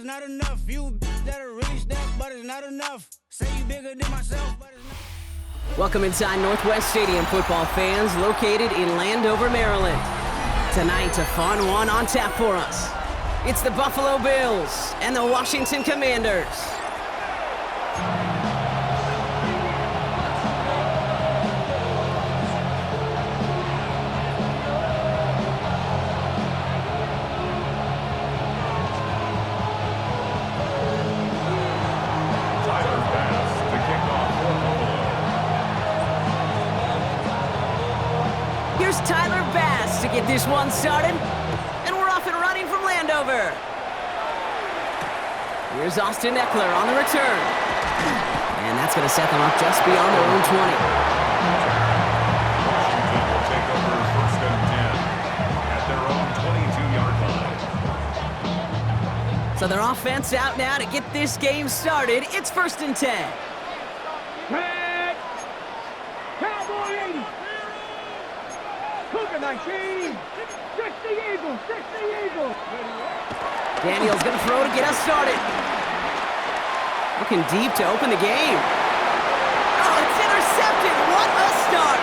not enough. You that'll really step, but it's not enough. Say you bigger than myself, but it's not. Welcome inside Northwest Stadium, football fans, located in Landover, Maryland. Tonight, a fun one on tap for us. It's the Buffalo Bills and the Washington Commanders. Here's Tyler Bass to get this one started, and we're off and running from Landover. Here's Austin Eckler on the return, and that's going to set them up just beyond their own 20. Washington will take over first and 10 at their own 22-yard line. So their offense out now to get this game started. It's first and 10. Cougar 19! 60 Eagles! 60 Eagles! Daniels going to throw to get us started. Looking deep to open the game. Oh, it's intercepted. What a start.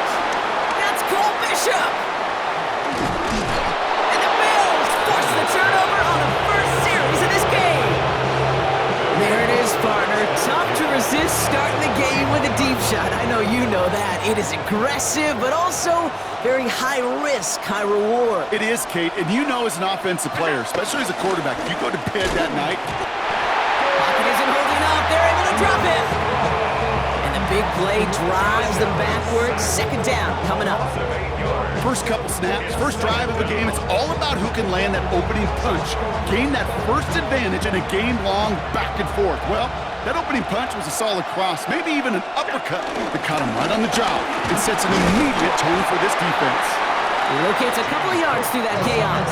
That's Cole Bishop. And the Bills force the turnover on the first series of this game. There it is, partner. Tough to resist starting the game with a deep shot. I know you know that. It is aggressive, but also very high risk, high reward. It is, Kate, and you know as an offensive player, especially as a quarterback, you go to bed that night. Pocket isn't holding up. They're able to drop it. And the big play drives them backwards. Second down coming up. First couple snaps, first drive of a game, it's all about who can land that opening punch, gain that first advantage in a game-long back and forth. Well, that opening punch was a solid cross, maybe even an uppercut that caught him right on the job and sets an immediate tone for this defense. He locates a couple of yards through that chaos.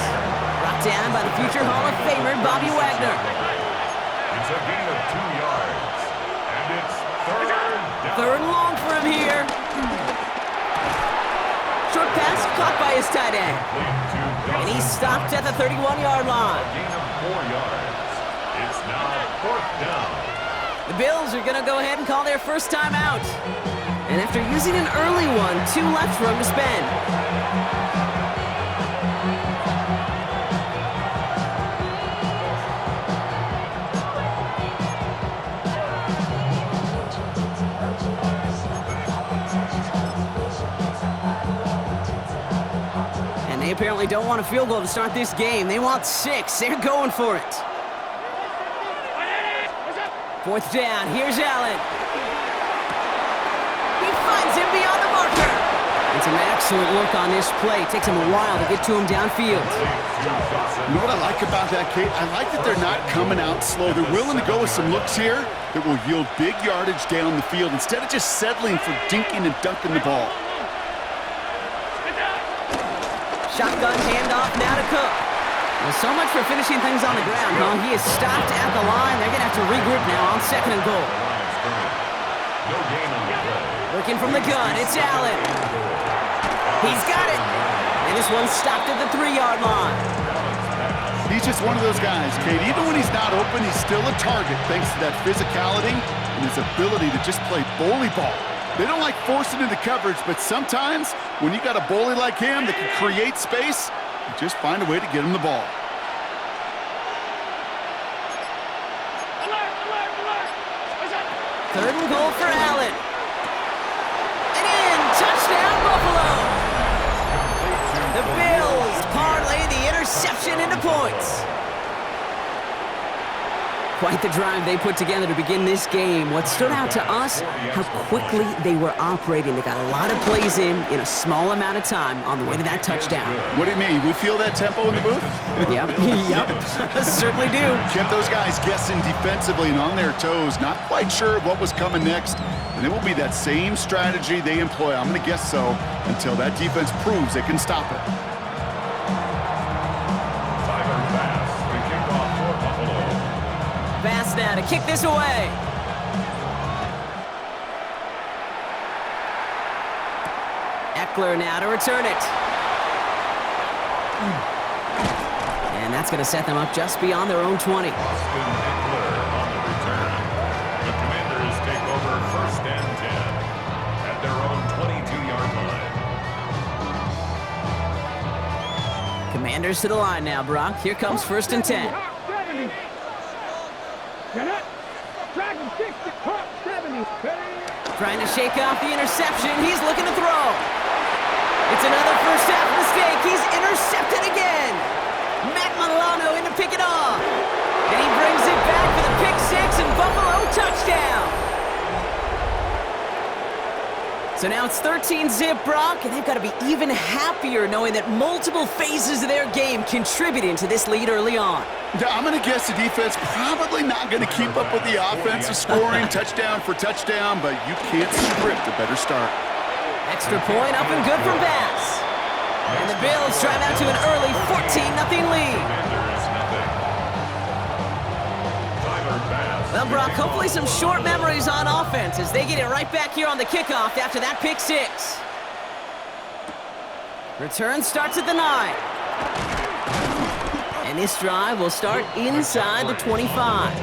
Brought down by the future Hall of Famer, Bobby Wagner. It's a gain of 2 yards, and it's third down. Third and long for him here. Short pass caught by his tight end. And he's stopped at the 31-yard line. Gain of 4 yards. It's now fourth down. The Bills are going to go ahead and call their first time out. And after using an early one, 2 left for him to spend. And they apparently don't want a field goal to start this game. They want 6. They're going for it. Fourth down, here's Allen. He finds him beyond the marker. It's an excellent look on this play. Takes him a while to get to him downfield. You know what I like about that, Kate? I like that they're not coming out slow. They're willing to go with some looks here that will yield big yardage down the field instead of just settling for dinking and dunking the ball. Shotgun handoff now to Cook. Well, so much for finishing things on the ground, huh? He is stopped at the line. They're going to have to regroup now on second and goal. No gain on the play. Working from the gun, it's Allen. He's got it. And this one's stopped at the 3-yard line. He's just one of those guys, Kate. Even when he's not open, he's still a target thanks to that physicality and his ability to just play bully ball. They don't like forcing into coverage, but sometimes when you got a bully like him that can create space, you just find a way to get him the ball. Third and goal for Allen. And in, touchdown Buffalo. The Bills parlay the interception into points. Quite the drive they put together to begin this game. What stood out to us, how quickly they were operating. They got a lot of plays in a small amount of time on the way to that touchdown. What do you mean? We feel that tempo in the booth? Yep, certainly do. Kept those guys guessing defensively and on their toes, not quite sure what was coming next. And it will be that same strategy they employ, I'm going to guess so, until that defense proves they can stop it. Bass now to kick this away. Eckler now to return it. And That's going to set them up just beyond their own 20. Austin Eckler on the return. The Commanders take over 1st and 10 at their own 22-yard line. Commanders to the line now, Brock. Here comes 1st and 10. Trying to shake off the interception. He's looking to throw. It's another first half mistake. He's intercepted again. Matt Milano in to pick it off. And he brings it back for the pick six and Buffalo touchdown. So now it's 13-zip, Brock, and they've got to be even happier knowing that multiple phases of their game contributed to this lead early on. Yeah, I'm going to guess the defense probably not going to keep up with the offensive scoring touchdown for touchdown, but you can't script a better start. Extra point up and good from Bass. And the Bills drive out to an early 14-0 lead. Well, Brock, hopefully some short memories on offense as they get it right back here on the kickoff after that pick six. Return starts at the 9. And this drive will start inside the 25.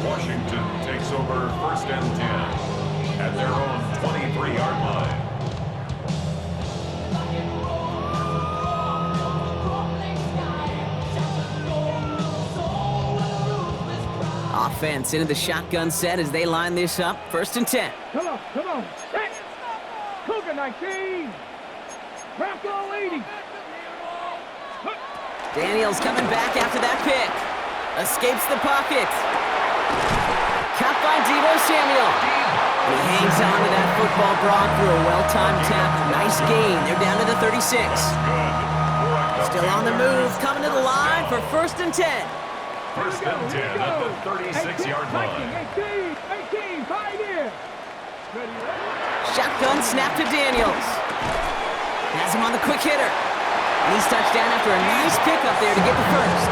Washington takes over 1st and 10 at their own 23-yard line. Offense into the shotgun set as they line this up. 1st and 10. Come on. Set. Cougar 19. Bronco 80. Daniels coming back after that pick. Escapes the pocket. Caught by Deebo Samuel. He hangs on to that football, Brock, through a well-timed tackle. Nice gain. They're down to the 36. Still on the move. Coming to the line for 1st and 10. 1st and 10 at the 36-yard line. 18, 5 here. Shotgun snap to Daniels. Has him on the quick hitter. And he's touched down after a nice pickup there to get the first.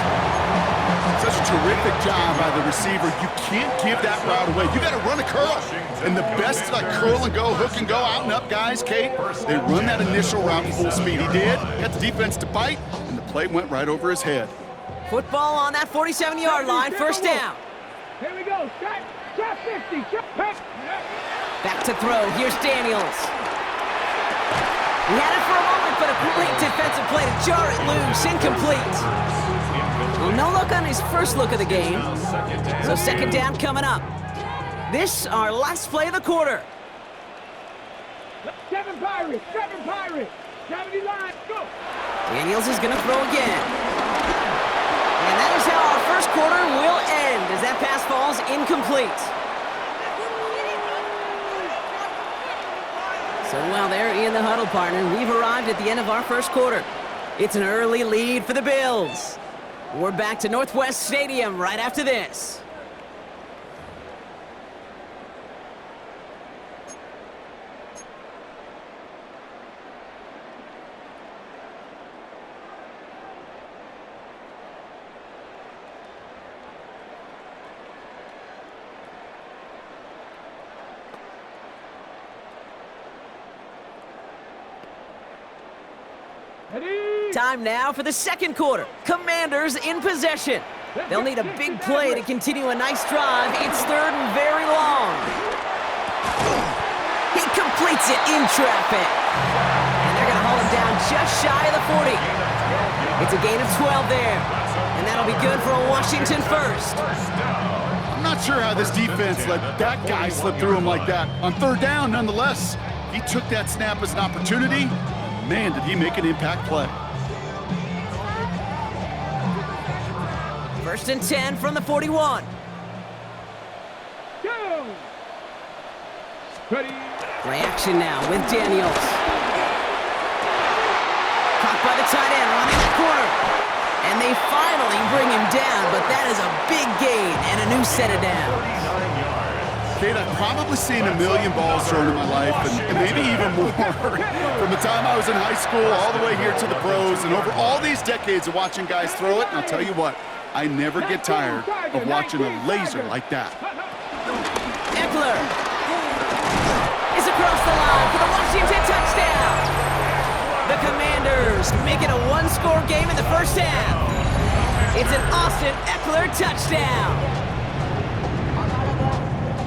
Such a terrific job by the receiver. You can't give that route away. You got to run a curl. And the best like curl and go, hook and go, out and up guys, Kate, they run that initial route full speed. He did. Got the defense to bite, and the play went right over his head. Football on that 47-yard line, 1st down. Here we go. Shot 50. Back to throw. Here's Daniels. He had it for a moment, but a great defensive play to jar it loose. Incomplete. Well, no look on his first look of the game. So 2nd down coming up. This, our last play of the quarter. 7 Pirates. 70 line. Go. Daniels is going to throw again. And that is how our first quarter will end as that pass falls incomplete. So while they're in the huddle, partner, we've arrived at the end of our first quarter. It's an early lead for the Bills. We're back to Northwest Stadium right after this. Time now for the second quarter. Commanders in possession. They'll need a big play to continue a nice drive. It's 3rd and very long. He completes it in traffic. And they're going to haul him down just shy of the 40. It's a gain of 12 there. And that'll be good for a Washington first. I'm not sure how this defense let that guy slip through him like that. On 3rd down, nonetheless, he took that snap as an opportunity. Man, did he make an impact play. 1st and 10 from the 41. Go. Ready. Play action now with Daniels. Caught by the tight end running the corner. And they finally bring him down, but that is a big gain and a new set of downs. Kate, I've probably seen a million balls thrown in my life, and maybe even more. From the time I was in high school all the way here to the pros, and over all these decades of watching guys throw it, and I'll tell you what, I never get tired of watching a laser like that. Eckler is across the line for the Washington touchdown. The Commanders make it a one-score game in the first half. It's an Austin Eckler touchdown.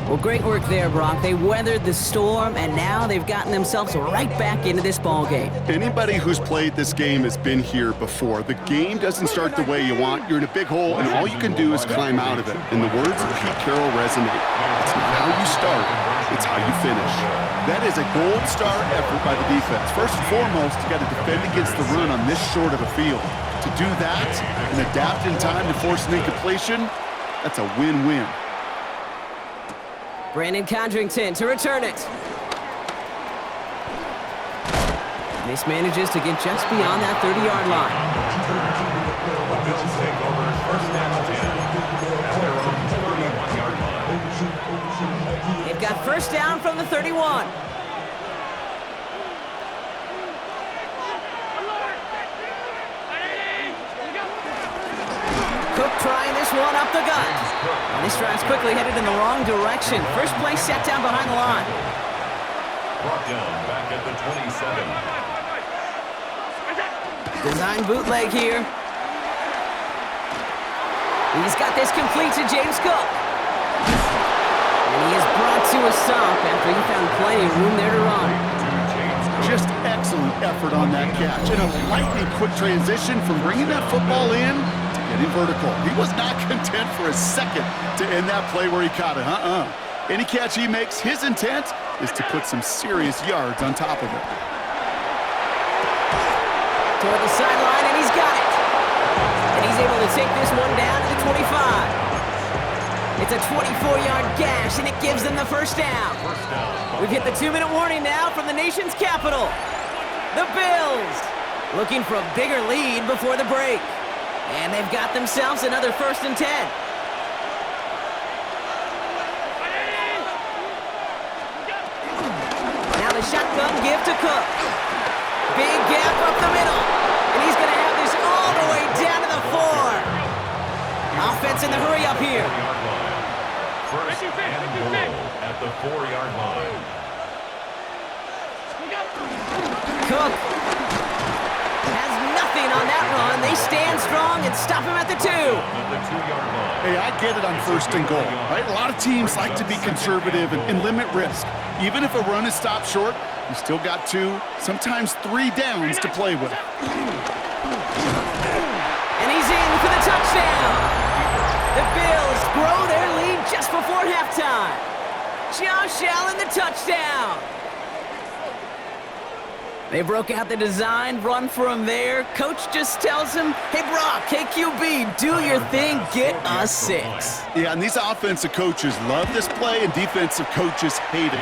Well, great work there, Brock. They weathered the storm, and now they've gotten themselves right back into this ball game. Anybody who's played this game has been here before. The game doesn't start the way you want. You're in a big hole, and all you can do is climb out of it. And the words of Pete Carroll resonate. It's not how you start, it's how you finish. That is a gold star effort by the defense. First and foremost, you got to defend against the run on this short of a field. To do that and adapt in time to force an incompletion, that's a win-win. Brandon Condrington to return it. Mismanages to get just beyond that 30-yard line. The Bills take over first and 10 at their own 31-yard line. They've got first down from the 31. Cook trying this one up the gut. And this drive's quickly headed in the wrong direction. First play set down behind the line. Brought down back at the 27. Design bootleg here. He's got this complete to James Cook. And he is brought to a stop after he found plenty of room there to run. Just excellent effort on that catch. And a lightning quick transition from bringing that football in to getting vertical. He was not content for a second to end that play where he caught it. Any catch he makes, his intent is to put some serious yards on top of it. Toward the sideline, and he's got it. And he's able to take this one down to the 25. It's a 24-yard gash, and it gives them the first down. We've hit the 2-minute warning now from the nation's capital. The Bills looking for a bigger lead before the break. And they've got themselves another first and 10. Now the shotgun give to Cook. Big gap up the middle. And he's going to have this all the way down to the 4. Offense in the hurry up here. First and goal at the 4-yard line. Cook has nothing on that run. They stand strong and stop him at the 2. At the 2-yard line. Hey, I get it on first and goal, right? A lot of teams like to be conservative and limit risk. Even if a run is stopped short, you still got 2, sometimes 3 downs to play with. And he's in for the touchdown. The Bills grow their lead just before halftime. Josh Allen, the touchdown. They broke out the design run for him there. Coach just tells him, hey, Brock, hey, QB, do your thing, get us 6. Yeah, and these offensive coaches love this play, and defensive coaches hate it,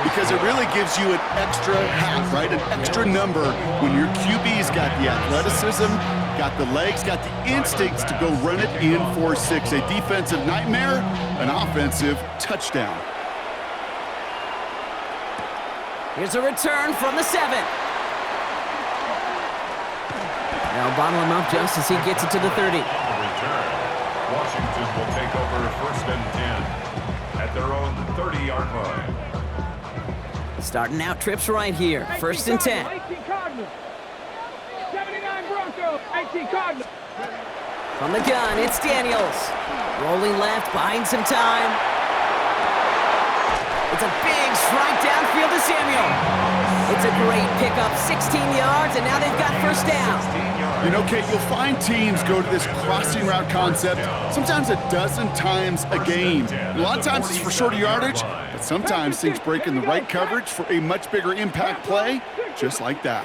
because it really gives you an extra hat, right? An extra number when your QB's got the athleticism, got the legs, got the instincts to go run it in for 6. A defensive nightmare, an offensive touchdown. Here's a return from the 7. Now bottle him up just as he gets it to the 30. Return. Washington will take over first and 10 at their own 30-yard line. Starting out trips right here. First and 10. 18 Cardinals. 79 Broncos. 18 Cardinals. From the gun, it's Daniels. Rolling left, buying some time. It's a big strike downfield to Samuel. It's a great pickup, 16 yards, and now they've got first down. You know, Kate, you'll find teams go to this crossing route concept sometimes a dozen times a game. A lot of times it's for shorter yardage, but sometimes things break in the right coverage for a much bigger impact play, just like that.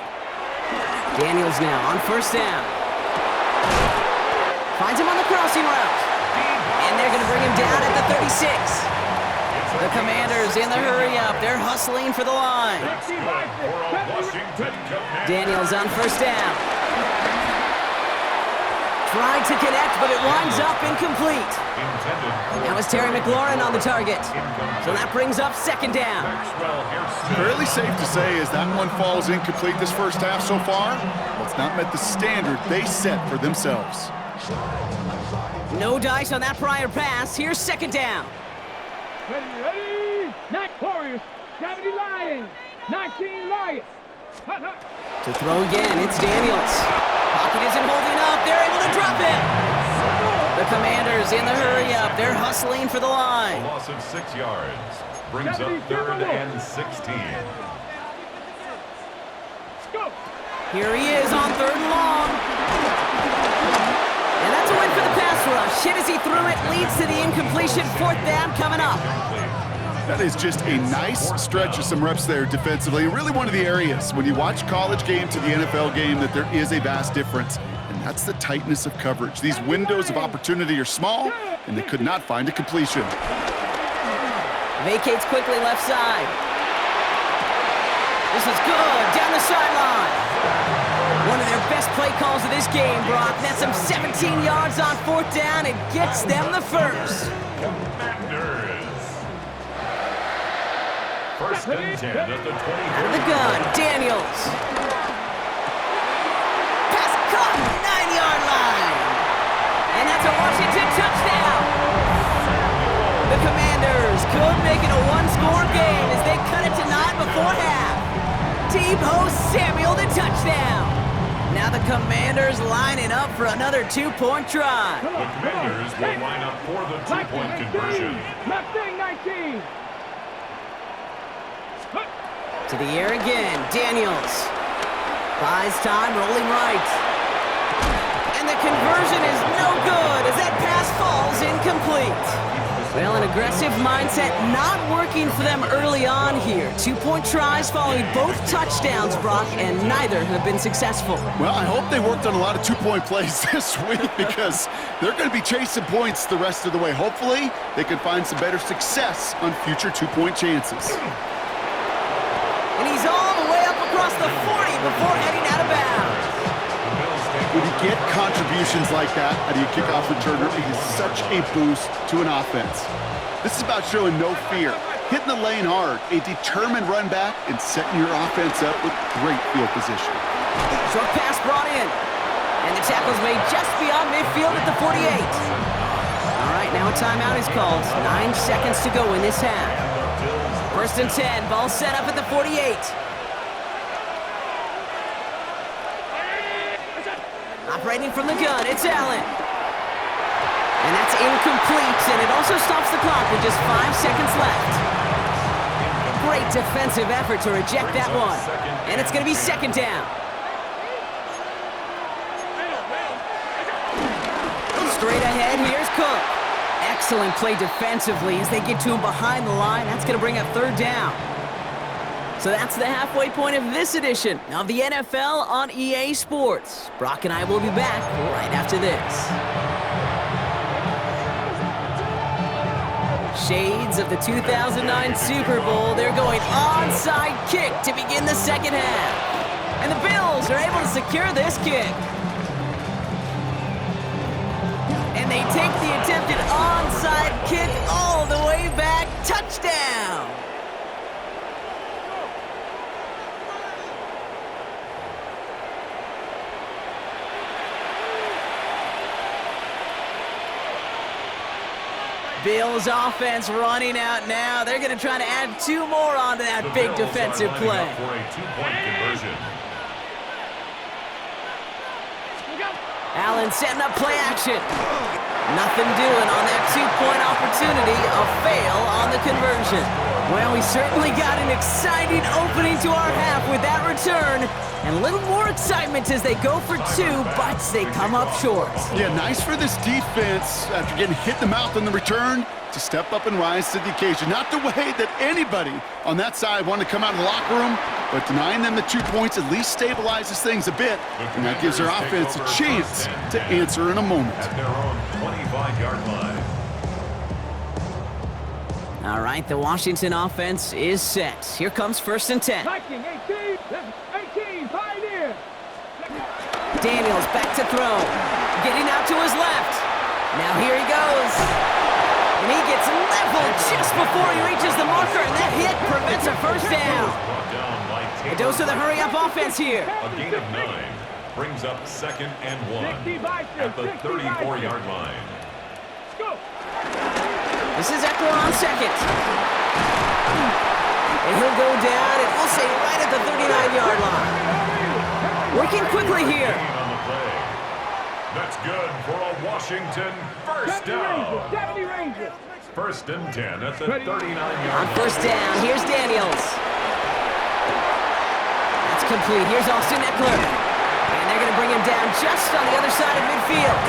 Daniels now on first down. Finds him on the crossing route. And they're going to bring him down at the 36. The Commanders in the hurry-up. They're hustling for the line. Daniels on first down. Tried to connect, but it winds up incomplete. Now it's Terry McLaurin on the target. So that brings up second down. Fairly safe to say as that one falls incomplete this first half so far, well, it's not met the standard they set for themselves. No dice on that prior pass. Here's second down. Ready? 9 Warriors. 70 Lions. 19 Lions. Hut, hut. To throw again, it's Daniels. Pocket isn't holding up. They're able to drop it. The Commanders in the hurry-up. They're hustling for the A line. loss of 6 yards brings up 3rd and 16. Here he is on 3rd and long. And that's a win for the pass rush. Hit as he threw it, leads to the incompletion. 4th down coming up. That is just a nice stretch of some reps there defensively. Really one of the areas when you watch college game to the NFL game that there is a vast difference. And that's the tightness of coverage. These windows of opportunity are small, and they could not find a completion. Vacates quickly left side. This is good. Down the sideline. One of their best play calls of this game, Brock. That's them 17 yards on 4th down and gets them the first. Commanders. 1st and 10 at the 20. Out of the gun, Daniels. Pass caught, 9-yard line. And that's a Washington touchdown. The Commanders could make it a one-score game as they cut it to 9 before half. Deebo Samuel the touchdown. Now the Commanders lining up for another 2-point try. The Commanders will line up for the 2-point conversion. Left wing 19. To the air again, Daniels. Buys time, rolling right. And the conversion is no good as that pass falls incomplete. Well, an aggressive mindset not working for them early on here. 2-point tries following both touchdowns, Brock, and neither have been successful. Well, I hope they worked on a lot of 2-point plays this week because they're going to be chasing points the rest of the way. Hopefully, they can find some better success on future 2-point chances. And he's all the way up across the 40 before heading out of bounds. When you get contributions like that out of your kickoff returner, it is such a boost to an offense. This is about showing no fear, hitting the lane hard, a determined run back, and setting your offense up with great field position. Short pass brought in. And the tackle's made just beyond midfield at the 48. All right, now a timeout is called. 9 seconds to go in this half. 1st and 10, ball set up at the 48. Operating from the gun, it's Allen. And that's incomplete, and it also stops the clock with just 5 seconds left. Great defensive effort to reject that one. And it's going to be 2nd down. Straight ahead, here's Cook. Excellent play defensively as they get to him behind the line. That's going to bring up 3rd down. So that's the halfway point of this edition of the NFL on EA Sports. Brock and I will be back right after this. Shades of the 2009 Super Bowl. They're going onside kick to begin the 2nd half. And the Bills are able to secure this kick. And they take the attempted onside kick all the way back. Touchdown! Bills offense running out now. They're going to try to add 2 more onto that big defensive play. For a 2-point conversion. Allen setting up play action. Nothing doing on that 2-point opportunity. A fail on the conversion. Well, we certainly got an exciting opening to our half with that return. And a little more excitement as they go for 2, but they come up short. Yeah, nice for this defense after getting hit in the mouth on the return to step up and rise to the occasion. Not the way that anybody on that side wanted to come out of the locker room, but denying them the 2 points at least stabilizes things a bit, and that gives their offense a chance to answer in a moment. At their own 25-yard line. All right, the Washington offense is set. Here comes 1st and 10. Viking 18, Pioneer. Daniels back to throw. Getting out to his left. Now here he goes. And he gets leveled just before he reaches the marker, and that hit prevents a 1st down. Brought down by A dose of the hurry-up offense here. A gain of 9 brings up 2nd and 1 at the 34-yard line. Go. This is Eckler on 2nd. And he'll go down, and we'll say right at the 39-yard line. Working quickly here. On the play. That's good for a Washington first 70 Rangers, down. 70 Rangers. First and 10 at the 39-yard On first down, here's Daniels. That's complete. Here's Austin Eckler. And they're going to bring him down just on the other side of midfield.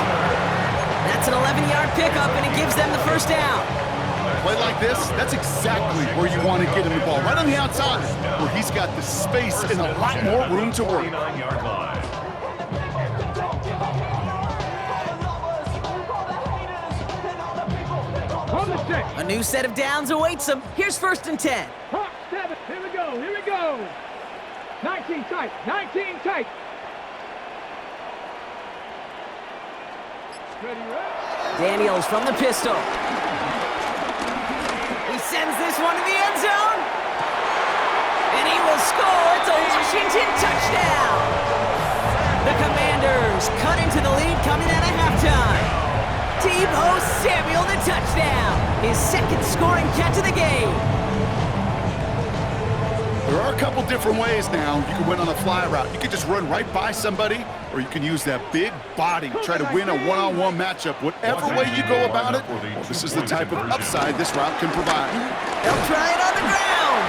That's an 11-yard pickup, and it gives them the first down. A play like this, that's exactly where you want to get him the ball. Right on the outside, where he's got the space and a lot more room to work. 39-yard line. On the stick. A new set of downs awaits them. Here's first and 10. Hawk 7. Here we go. Here we go. 19 tight. 19 tight. Ready, right? Daniels from the pistol. He sends this one to the end zone. And he will score. It's a Washington touchdown. The Commanders cut into the lead coming out of halftime. Deebo Samuel, the touchdown. His second scoring catch of the game. There are a couple different ways now. You can win on a fly route. You can just run right by somebody, or you can use that big body, try to win a one-on-one matchup. Whatever way you go about it, well, this is the type of upside this route can provide. They'll try it on the ground.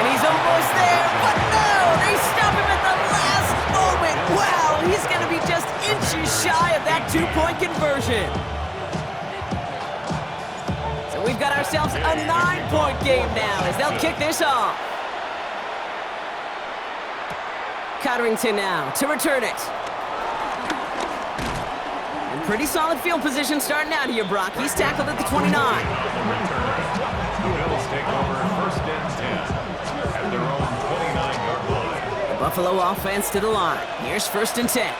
And he's almost there, but no! They stop him at the last moment. Wow, he's going to be just inches shy of that two-point conversion. So we've got ourselves a 9-point game now as they'll kick this off. Cotterington now to return it. And pretty solid field position starting out here, Brock. He's tackled at the 29. The Bills take over first and 10 at their own 29-yard line. The Buffalo offense to the line. Here's first and 10.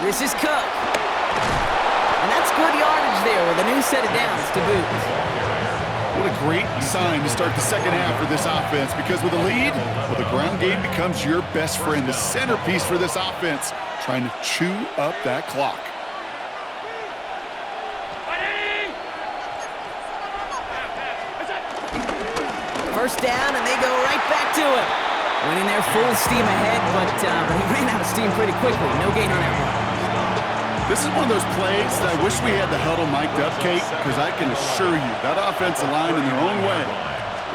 This is Cook. And that's good yardage there with a new set of downs to boot. What a great sign to start the second half for this offense, because with a lead, well, the ground game becomes your best friend, the centerpiece for this offense, trying to chew up that clock. First down, and they go right back to him. Winning their full steam ahead, but he ran out of steam pretty quickly. No gain on that one. This is one of those plays that I wish we had the huddle mic'd up, Kate, because I can assure you that offensive line in their own way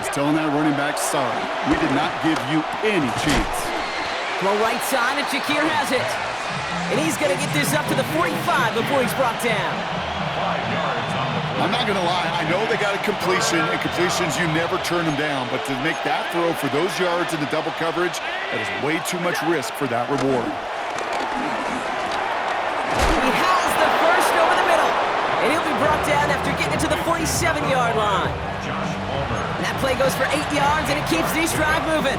is telling that running back, sorry, we did not give you any chance. Well, right side, and Shakir has it. And he's going to get this up to the 45 before he's brought down. 5 yards on the play. I'm not going to lie, I know they got a completion, and completions, you never turn them down, but to make that throw for those yards in the double coverage, that is way too much risk for that reward. He has the first over the middle. And he'll be brought down after getting it to the 47-yard line. And that play goes for 8 yards, and it keeps this drive moving.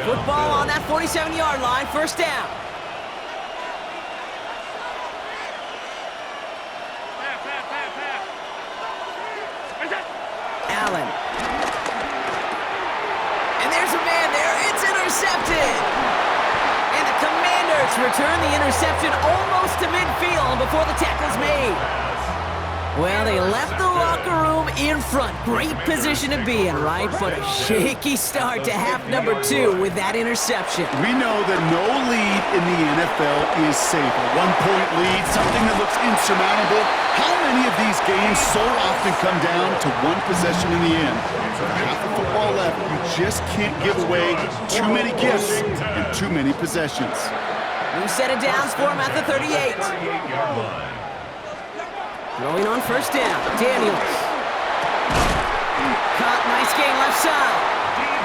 Football on that 47-yard line, first down. Allen. And there's a man there. It's intercepted. And the Commanders return the interception almost to midfield before the tackle's made. Well, they left the locker room in front. Great position to be in, right? But a shaky start to half number 2 with that interception. We know that no lead in the NFL is safe. A one-point lead, something that looks insurmountable. How many of these games so often come down to one possession in the end? With half of football left, you just can't give away too many gifts and too many possessions. New set of downs for him at the 38. 38-yard line. Throwing on first down, Daniels. Caught, nice game left side.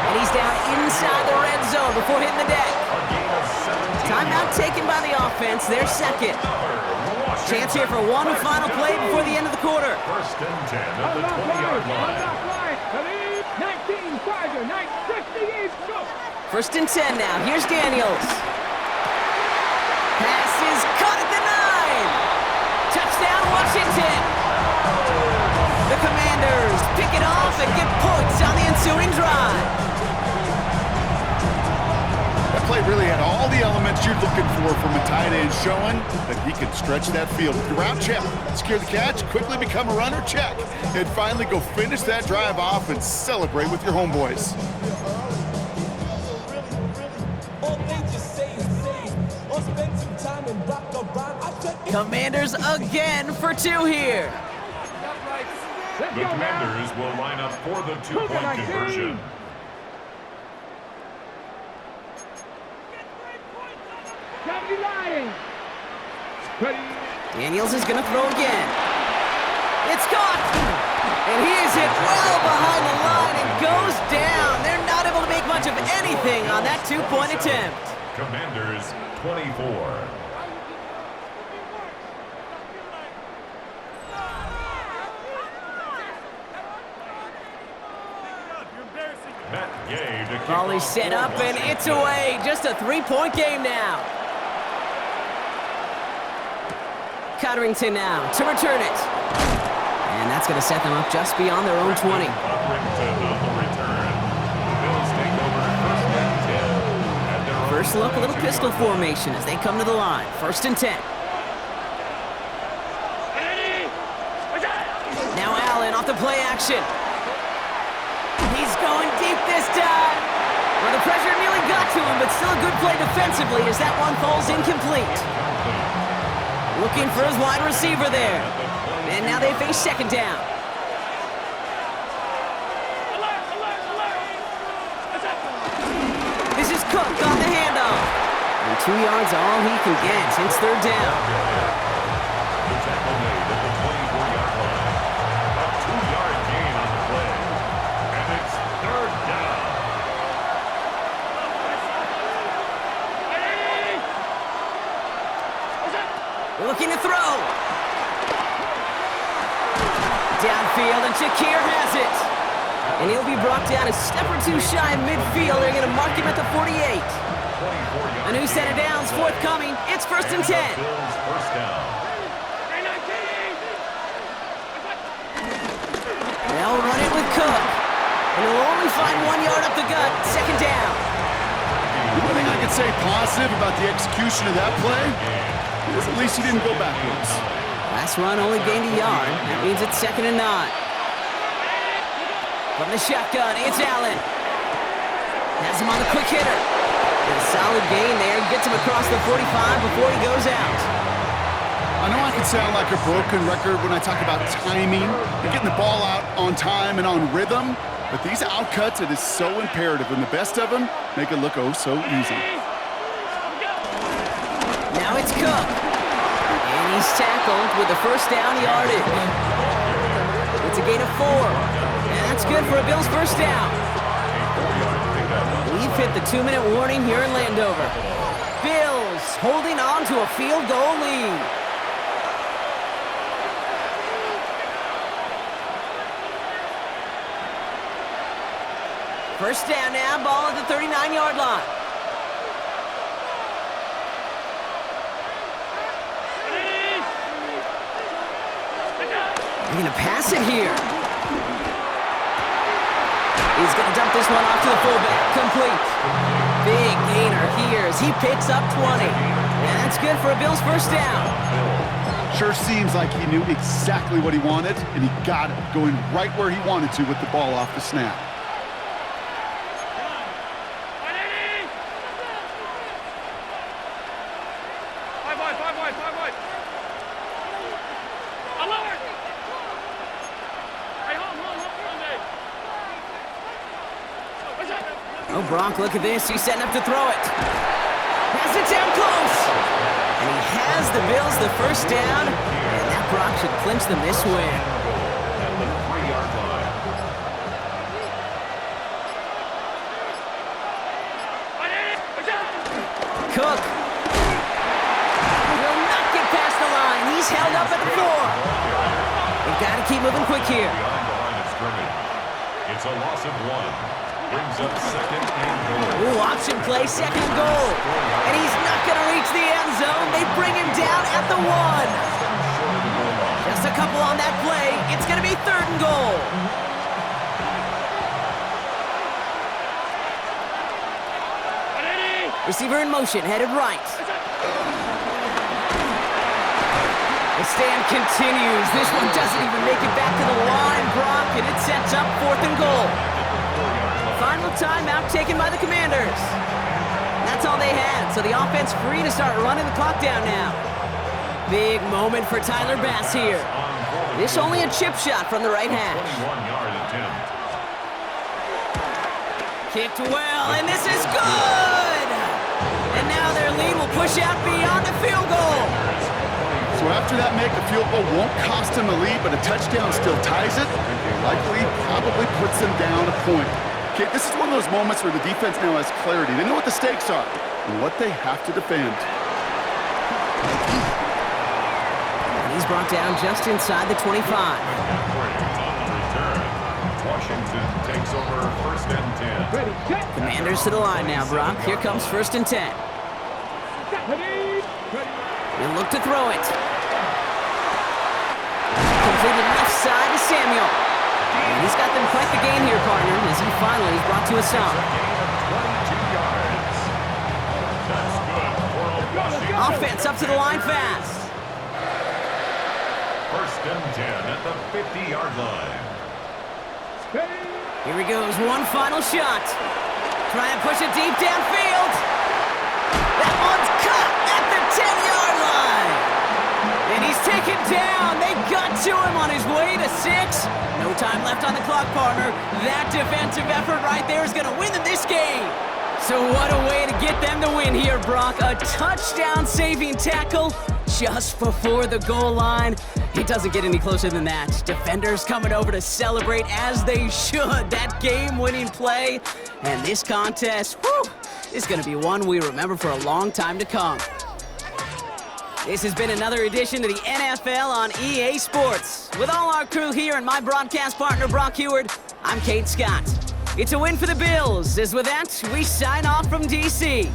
And he's down inside the red zone before hitting the deck. Timeout taken by the offense, their second. Chance here for one final play before the end of the quarter. First and 10 at the 20-yard line. 19, Tiger, 968, go! First and 10 now, here's Daniels. Pass is caught at the 9. Touchdown, Washington! The Commanders pick it off and get points on the ensuing drive. That play really had all the elements you're looking for from a tight end, showing that he can stretch that field. With your route, check. Secure the catch, quickly become a runner, check. And finally go finish that drive off and celebrate with your homeboys. Commanders again for 2 here. The Commanders will line up for the 2-point conversion. Daniels is going to throw again. It's caught! And he is hit well behind the line and goes down. They're not able to make much of anything on that 2-point attempt. Commanders 24. Volley set up and it's away. Just a 3-point game now. Cotterington now to return it. And that's going to set them up just beyond their own 20. Cotterington on the return. The Bills take over first and 10. At their own First look, a little pistol formation as they come to the line. 1st and 10. Now Allen off the play action. He's going deep this time. Well, the pressure nearly got to him, but still a good play defensively as that one falls incomplete. Looking for his wide receiver there. And now they face 2nd down. This is Cook on the handoff. And 2 yards all he can get since 3rd down. The tackle made at the 24-yard line. A 2-yard gain on the play. And it's 3rd down. Looking to throw. Downfield, and Shakir has it. And he'll be brought down a step or 2 shy of midfield. They're going to mark him at the 48. A new set of downs forthcoming. It's 1st and 10. Bills first down. They'll run it with Cook. And he'll only find 1 yard up the gut. 2nd down. The one thing I can say positive about the execution of that play is at least he didn't go backwards. Last run only gained a yard. That means it's 2nd and 9. From the shotgun, it's Allen. Has him on the quick hitter. And a solid gain there. Gets him across the 45 before he goes out. I know I can sound like a broken record when I talk about timing and getting the ball out on time and on rhythm, but these outcuts, it is so imperative, and the best of them make it look oh so easy. Now it's Cook. And he's tackled with the 1st down yardage. It's a gain of 4. And that's good for a Bills 1st down. We've hit the 2-minute warning here in Landover. Bills holding on to a field goal lead. First down now, ball at the 39-yard line. They're going to pass it here. He's going to dump this one off to the fullback. Complete. Big gainer here as he picks up 20. And that's good for a Bills 1st down. Sure seems like he knew exactly what he wanted, and he got it, going right where he wanted to with the ball off the snap. Oh, Bronk, look at this. He's setting up to throw it. Has it down close. And he has the Bills the 1st down. And that Bronk should clinch them this win. At the 3-yard line. Cook will not get past the line. He's held up at the 4. They've got to keep moving quick here. Behind the line of scrimmage. It's a loss of 1. Brings up 2nd and goal. Ooh, option play, 2nd and goal. And he's not going to reach the end zone. They bring him down at the 1. Just a couple on that play. It's going to be 3rd and goal. Receiver in motion, headed right. The stand continues. This one doesn't even make it back to the line, Brock, and it sets up 4th and goal. Final timeout taken by the Commanders. That's all they had, so the offense free to start running the clock down now. Big moment for Tyler Bass here. This only a chip shot from the right hash. 21-yard attempt. Kicked well, and this is good! And now their lead will push out beyond the field goal. So after that make, a field goal won't cost them the lead, but a touchdown still ties it. Likely, probably puts them down a point. Okay, this is one of those moments where the defense now has clarity. They know what the stakes are and what they have to defend. And he's brought down just inside the 25. Washington takes over first and 10. Ready, set. Commanders to the line now, Brock. Here comes first and 10. Ready. He'll look to throw it. Completed left side to Samuel. And he's got them quite the game here, partner, as he finally is brought to a stop. Gain of 22 yards. That's good for a Washington. Offense up to the line fast. First and 10 at the 50-yard line. Here he goes, one final shot. Trying to push it deep downfield. That one's cut at the 10-yard line. And he's taken down. They got to him on his way to 6. No time left on the clock, partner. That defensive effort right there is going to win them this game. So what a way to get them to win here, Brock. A touchdown-saving tackle just before the goal line. It doesn't get any closer than that. Defenders coming over to celebrate as they should. That game-winning play. And this contest, whew, is going to be one we remember for a long time to come. This has been another edition of the NFL on EA Sports. With all our crew here and my broadcast partner, Brock Heward, I'm Kate Scott. It's a win for the Bills, as with that, we sign off from D.C.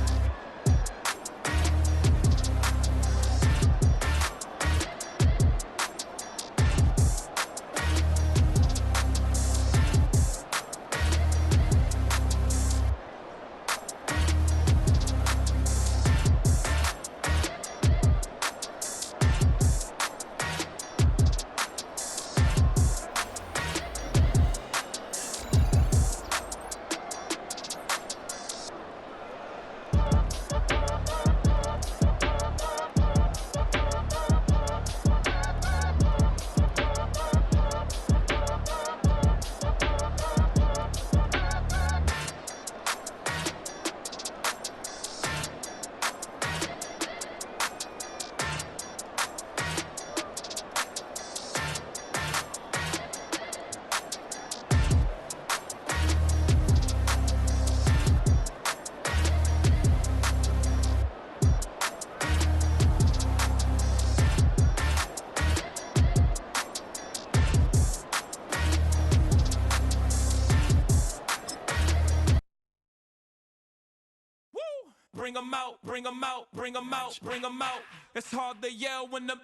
Bring 'em out, bring 'em out, bring 'em out, bring 'em out. It's hard to yell when the